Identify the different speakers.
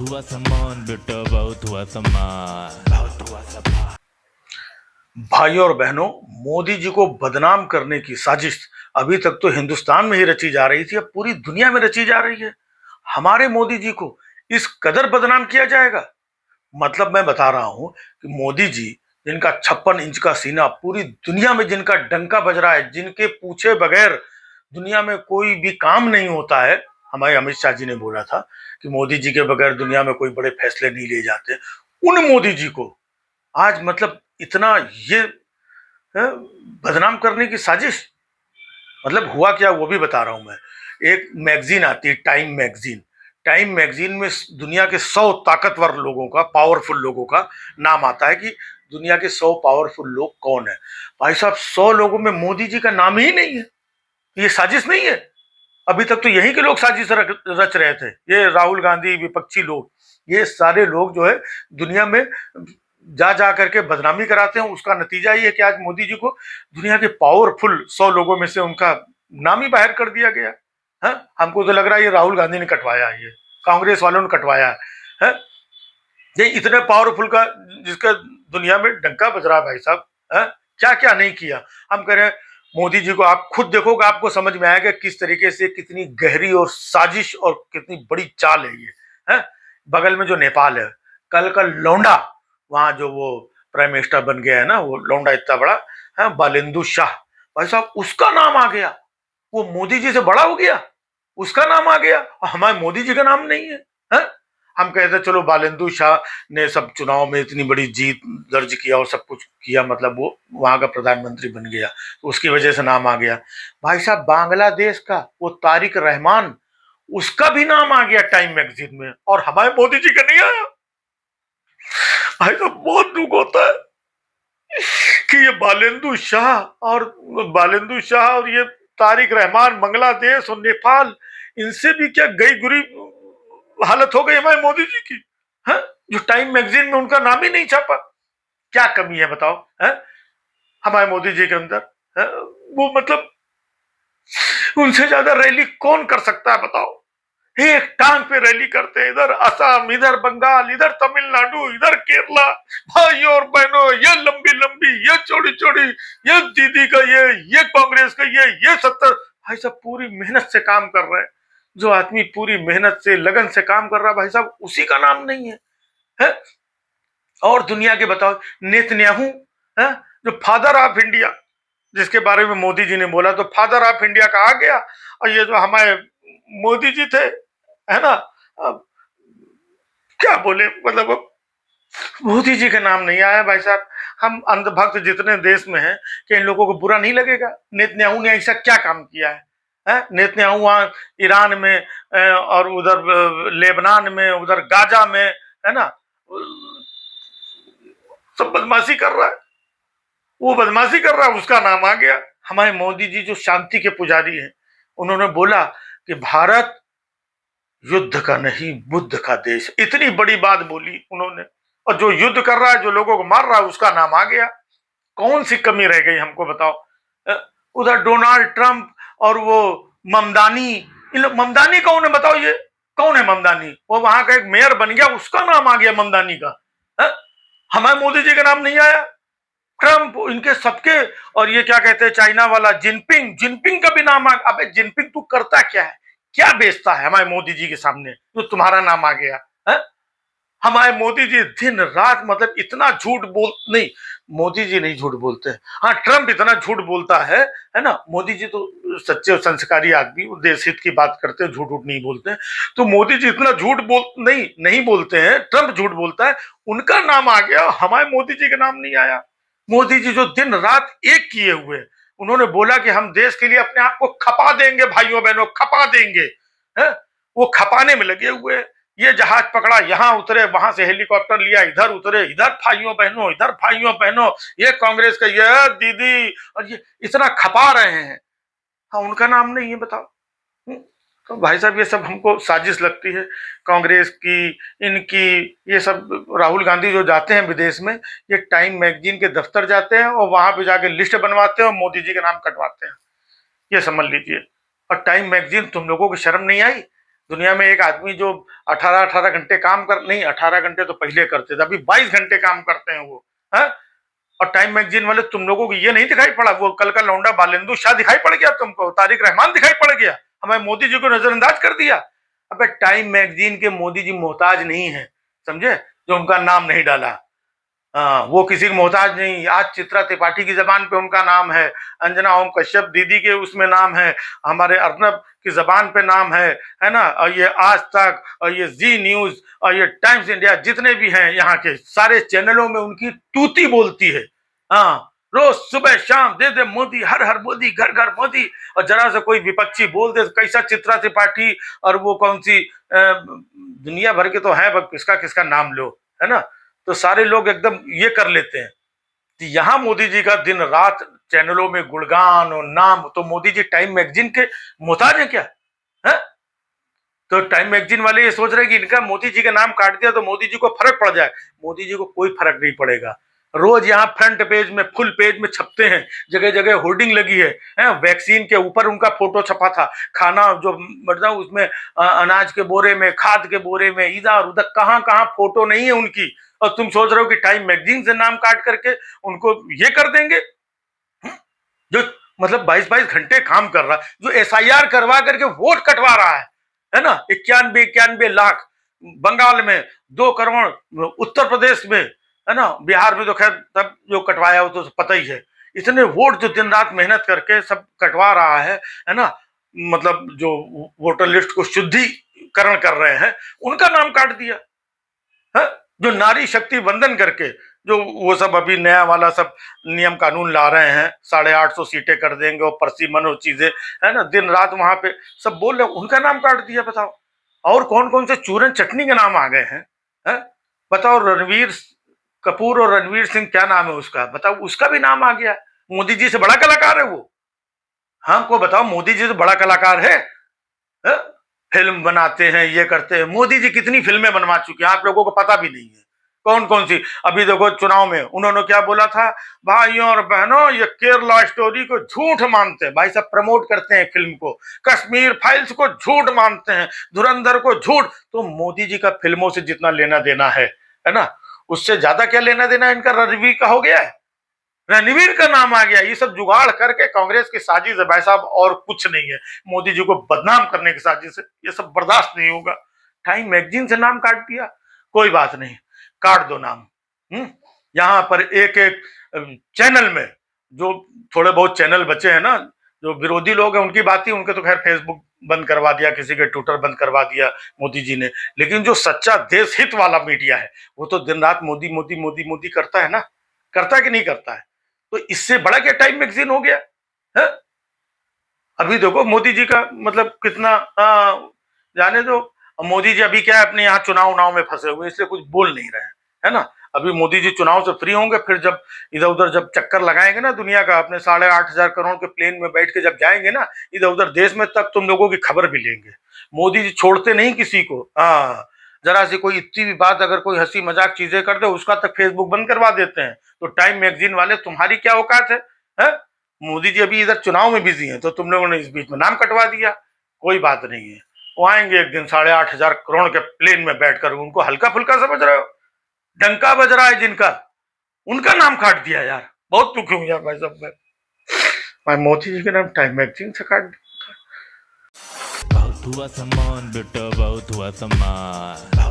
Speaker 1: हुआ सामान बेटा, बहुत हुआ सामान, बहुत हुआ सामान।
Speaker 2: भाइयों और बहनों, मोदी जी को बदनाम करने की साजिश अभी तक तो हिंदुस्तान में ही रची जा रही थी, अब पूरी दुनिया में रची जा रही है। हमारे मोदी जी को इस कदर बदनाम किया जाएगा। मतलब मैं बता रहा हूं कि मोदी जी, जिनका 56 इंच का सीना, पूरी दुनिया में जिनका डंका बज रहा है, जिनके पूछे बगैर दुनिया में कोई भी काम नहीं होता है। हमारे अमित शाह जी ने बोला था कि मोदी जी के बगैर दुनिया में कोई बड़े फैसले नहीं लिए जाते। उन मोदी जी को आज मतलब इतना ये है, बदनाम करने की साजिश। मतलब हुआ क्या वो भी बता रहा हूं मैं। एक मैगजीन आती है, टाइम मैगजीन। टाइम मैगजीन में दुनिया के 100 ताकतवर लोगों का, पावरफुल लोगों का नाम आता है कि दुनिया के 100 पावरफुल लोग कौन है। भाई साहब, 100 लोगों में मोदी जी का नाम ही नहीं है। ये साजिश नहीं है? अभी तक तो यही के लोग साजिश रच रहे थे, ये राहुल गांधी, विपक्षी लोग, ये सारे लोग जो है दुनिया में जा जा करके बदनामी कराते हैं। उसका नतीजा ये है कि आज मोदी जी को दुनिया के पावरफुल 100 लोगों में से उनका नाम ही बाहर कर दिया गया है। हमको तो लग रहा है ये राहुल गांधी ने कटवाया है, ये कांग्रेस वालों ने कटवाया है। ये इतने पावरफुल का, जिसका दुनिया में डंका बज रहा है भाई साहब, है क्या क्या नहीं किया। हम कह रहे हैं मोदी जी को, आप खुद देखोगे आपको समझ में आएगा किस तरीके से, कितनी गहरी और साजिश और कितनी बड़ी चाल है ये। है बगल में जो नेपाल है, कल का लौंडा, वहां जो वो प्राइम मिनिस्टर बन गया है ना, वो लौंडा इतना बड़ा है, बालेंदु शाह, भाई साहब उसका नाम आ गया। वो मोदी जी से बड़ा हो गया, उसका नाम आ गया, और हमारे मोदी जी का नाम नहीं है, है? हम कहते चलो बालेंदु शाह ने सब चुनाव में इतनी बड़ी जीत दर्ज किया और सब कुछ किया, मतलब वो वहां का प्रधानमंत्री बन गया, तो उसकी वजह से नाम आ गया। भाई साहब, बांग्लादेश का वो तारिक रहमान, उसका भी नाम आ गया टाइम मैगजीन में, और हमारे मोदी जी का नहीं आया। भाई साहब, बहुत दुख होता है कि ये बालेंदु शाह और ये तारिक रहमान, बांग्लादेश और नेपाल, इनसे भी क्या गई गुरी हालत हो गई हमारे मोदी जी की। है जो टाइम मैगजीन में उनका नाम ही नहीं छापा। क्या कमी है बताओ, है हमारे मोदी जी के अंदर, है? वो मतलब उनसे ज्यादा रैली कौन कर सकता है बताओ। एक टांग पे रैली करते हैं, इधर असम, इधर बंगाल, इधर तमिलनाडु, इधर केरला। भाई और बहनों, ये लंबी लंबी, ये चौड़ी चौड़ी, ये दीदी का, ये कांग्रेस का, ये 70। भाई साहब, पूरी मेहनत से काम कर रहे हैं। जो आदमी पूरी मेहनत से, लगन से काम कर रहा है, भाई साहब उसी का नाम नहीं है, है? और दुनिया के बताओ, नेतन्याहू, है जो फादर ऑफ इंडिया, जिसके बारे में मोदी जी ने बोला, तो फादर ऑफ इंडिया का आ गया। और ये जो हमारे मोदी जी थे, है ना, अब क्या बोले, मतलब अब मोदी जी का नाम नहीं आया भाई साहब। हम अंधभक्त जितने देश में हैं, कि इन लोगों को बुरा नहीं लगेगा? नेतन्याहू ने ऐसा क्या काम किया है? नेतन्याहू वहां ईरान में, और उधर लेबनान में, उधर गाजा में, है ना, सब बदमाशी कर रहा है। वो बदमाशी कर रहा है, उसका नाम आ गया। हमारे मोदी जी जो शांति के पुजारी हैं, उन्होंने बोला कि भारत युद्ध का नहीं, बुद्ध का देश। इतनी बड़ी बात बोली उन्होंने। और जो युद्ध कर रहा है, जो लोगों को मार रहा है, उसका नाम आ गया। कौन सी कमी रह गई हमको बताओ। उधर डोनाल्ड ट्रंप और वो ममदानी, इन लोग, ममदानी कौन है बताओ, ये कौन है ममदानी? वो वहां का एक मेयर बन गया, उसका नाम आ गया ममदानी का। हमारे मोदी जी का नाम नहीं आया। ट्रंप, इनके सबके, और ये क्या कहते हैं चाइना वाला जिनपिंग, जिनपिंग का भी नाम आ। अबे जिनपिंग तू करता क्या है, क्या बेचता है हमारे मोदी जी के सामने जो तुम्हारा नाम आ गया है? हमारे मोदी जी दिन रात, मतलब इतना झूठ बोल नहीं, मोदी जी नहीं झूठ बोलते हैं। हाँ, ट्रंप इतना झूठ बोलता है ना। मोदी जी तो सच्चे और संस्कारी आदमी, वो देश हित की बात करते हैं, झूठ उठ नहीं बोलते हैं। तो मोदी जी इतना झूठ बोल नहीं नहीं बोलते हैं, ट्रंप झूठ बोलता है, उनका नाम आ गया, हमारे मोदी जी का नाम नहीं आया। मोदी जी जो दिन रात एक किए हुए, उन्होंने बोला कि हम देश के लिए अपने आप को खपा देंगे, भाइयों बहनों खपा देंगे, है? वो खपाने में लगे हुए हैं। ये जहाज पकड़ा, यहां उतरे, वहां से हेलीकॉप्टर लिया, इधर उतरे, इधर भाइयों बहनों, इधर भाइयों बहनों, ये कांग्रेस का, ये दीदी, और ये इतना खपा रहे हैं। हाँ, उनका नाम नहीं है बताओ। तो भाई साहब, ये सब हमको साजिश लगती है कांग्रेस की, इनकी। ये सब राहुल गांधी जो जाते हैं विदेश में, ये टाइम मैगजीन के दफ्तर जाते हैं और वहां पे जाके लिस्ट बनवाते हैं और मोदी जी के नाम कटवाते हैं। ये समझ लीजिए। और टाइम मैगजीन, तुम लोगों को शर्म नहीं आई? दुनिया में एक आदमी जो 18-18 घंटे काम कर, नहीं 18 घंटे तो पहले करते थे, अभी 22 घंटे काम करते हैं वो, है? और टाइम मैगजीन वाले तुम लोगों को ये नहीं दिखाई पड़ा, वो कल का लौंडा बालेंदु शाह दिखाई पड़ गया तुमको, तारिक रहमान दिखाई पड़ गया, हमें मोदी जी को नजरअंदाज कर दिया। अबे टाइम मैगजीन के मोदी जी मोहताज नहीं है, समझे, जो उनका नाम नहीं डाला। हाँ, वो किसी की मोहताज नहीं। आज चित्रा त्रिपाठी की जबान पे उनका नाम है, अंजना ओम कश्यप दीदी के उसमें नाम है, हमारे अर्नब की जबान पे नाम है ना, और ये आज तक और ये जी न्यूज और ये टाइम्स इंडिया जितने भी हैं यहाँ के सारे चैनलों में उनकी तूती बोलती है। हाँ, रोज सुबह शाम दे दे मोदी, हर हर मोदी, घर घर मोदी, और जरा से कोई विपक्षी बोल दे तो कैसा चित्रा त्रिपाठी और वो कौन सी दुनिया भर के तो है, किसका किसका नाम लो, है ना, तो सारे लोग एकदम ये कर लेते हैं। तो यहाँ मोदी जी का दिन रात चैनलों में गुणगान और नाम, तो मोदी जी टाइम मैगजीन के मोहताज है क्या? है? तो टाइम मैगजीन वाले ये सोच रहे हैं कि इनका मोदी जी का नाम काट दिया तो मोदी जी को फर्क पड़ जाए। मोदी जी को कोई फर्क नहीं पड़ेगा। रोज यहाँ फ्रंट पेज में, फुल पेज में छपते हैं, जगह जगह होर्डिंग लगी है? वैक्सीन के ऊपर उनका फोटो छपा था, खाना जो मतलब उसमें अनाज के बोरे में, खाद के बोरे में, इधर उधर कहाँ कहाँ फोटो नहीं है उनकी, और तुम सोच रहे हो कि टाइम मैगजीन से नाम काट करके उनको ये कर देंगे? जो मतलब 22-22 घंटे काम कर रहा है, जो एसआईआर करवा करके वोट कटवा रहा है ना, 91 लाख, बंगाल में 2 करोड़, उत्तर प्रदेश में, है ना, बिहार में तो खैर तब जो कटवाया वो तो पता ही है। इतने वोट जो दिन रात मेहनत करके सब कटवा रहा है ना, मतलब जो वोटर लिस्ट को शुद्धिकरण कर रहे हैं उनका नाम काट दिया है। जो नारी शक्ति वंदन करके जो वो सब अभी नया वाला सब नियम कानून ला रहे हैं, 850 सीटें कर देंगे और परसी मनो चीजें, है ना, दिन रात वहां पे सब बोल रहे, उनका नाम काट दिया। बताओ, और कौन कौन से चूरन चटनी के नाम आ गए हैं? बताओ, रणवीर कपूर और रणवीर सिंह, क्या नाम है उसका, बताओ, उसका भी नाम आ गया। मोदी जी से बड़ा कलाकार है वो। हमको बताओ, मोदी जी से बड़ा कलाकार है? फिल्म बनाते हैं, ये करते हैं। मोदी जी कितनी फिल्में बनवा चुके हैं आप लोगों को पता भी नहीं है, कौन कौन सी। अभी देखो चुनाव में उन्होंने क्या बोला था, भाइयों और बहनों ये केरला स्टोरी को झूठ मानते हैं। भाई साहब प्रमोट करते हैं फिल्म को, कश्मीर फाइल्स को झूठ मानते हैं, धुरंधर को झूठ। तो मोदी जी का फिल्मों से जितना लेना देना है ना, उससे ज्यादा क्या लेना देना इनका रणवीर का हो गया है, रणवीर का नाम आ गया। ये सब जुगाड़ करके कांग्रेस की साजिश है भाई साहब, और कुछ नहीं है। मोदी जी को बदनाम करने की साजिश है, ये सब बर्दाश्त नहीं होगा। टाइम मैगजीन से नाम काट दिया, कोई बात नहीं, काट दो नाम। यहाँ पर एक एक चैनल में जो थोड़े बहुत चैनल बचे हैं ना, जो विरोधी लोग हैं उनकी बात ही, उनके तो खैर फेसबुक बंद करवा दिया, किसी के ट्विटर बंद करवा दिया मोदी जी ने, लेकिन जो सच्चा देश हित वाला मीडिया है वो तो दिन रात मोदी मोदी मोदी मोदी करता है ना, करता है कि नहीं करता है? तो इससे बड़ा क्या टाइम मैगजीन हो गया है? अभी देखो मोदी जी का मतलब कितना जाने दो। मोदी जी अभी क्या है, अपने यहाँ चुनाव में फंसे हुए, इसलिए कुछ बोल नहीं रहे हैं, है ना। अभी मोदी जी चुनाव से फ्री होंगे, फिर जब इधर उधर जब चक्कर लगाएंगे ना दुनिया का, अपने 8,500 करोड़ के प्लेन में बैठ के जब जाएंगे ना इधर उधर देश में, तब तुम लोगों की खबर भी लेंगे। मोदी जी छोड़ते नहीं किसी को। हाँ, जरा सी कोई इतनी भी बात, अगर कोई हंसी मजाक चीजें कर दे उसका तक फेसबुक बंद करवा देते हैं। तो टाइम मैगजीन वाले तुम्हारी क्या औकात है? मोदी जी अभी इधर चुनाव में बिजी हैं, तो तुम लोगों ने इस बीच में नाम कटवा दिया। कोई बात नहीं है, वो आएंगे एक दिन 8,500 करोड़ के प्लेन में बैठकर, उनको हल्का फुल्का समझ रहे हो? डंका बज रहा है जिनका, उनका नाम काट दिया यार। बहुत दुखी हूं यार भाई साहब मैं मोदी जी के नाम टाइम मैगजीन से काट दिया।
Speaker 1: बहुत हुआ सम्मान बेटा, बहुत हुआ सम्मान।